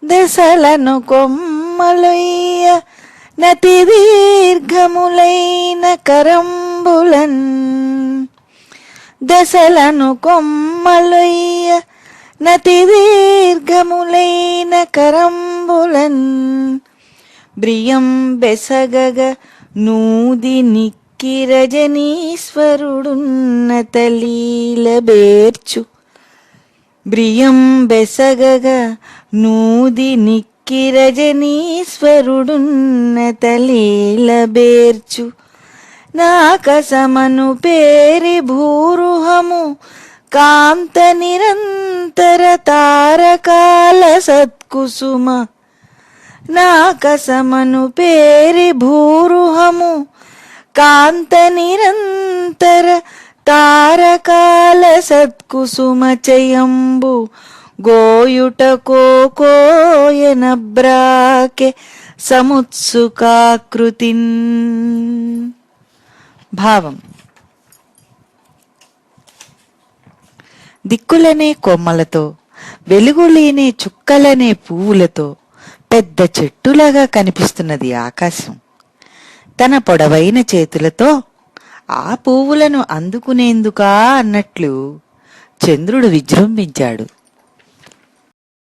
దశలను కొమ్మలొయ్య నతి దీర్ఘములైన కరంబులన్. దశలను కొమ్మలొయ్య నతి దీర్ఘములైన కరంబులన్. బ్రియం బెసగగ నూది నిక్కి రజనీశ్వరుడున్నత లీల బేర్చు. బ్రియం బెసగగ నూది నిక్కి రజనీశ్వరుడున్నత లీల బేర్చు. నాకసమను పేరి భూరుహము కాంత నిరంతర తారకాల సత్కుసుమ. నాకసమను పేరి భూరుహము కాంత నిరంతర తారకాల సత్కుసుమ చయంబు గోయుట కోయనబ్రాకె సముత్సుకాకృతిన్. భావం: దిక్కులనే కొమ్మలతో, వెలుగులేనే చుక్కలనే పువ్వులతో పెద్ద చెట్టులాగా కనిపిస్తున్నది ఆకాశం. తన పొడవైన చేతులతో ఆ పువ్వులను అందుకునేందుకా అన్నట్లు చంద్రుడు విజృంభించాడు.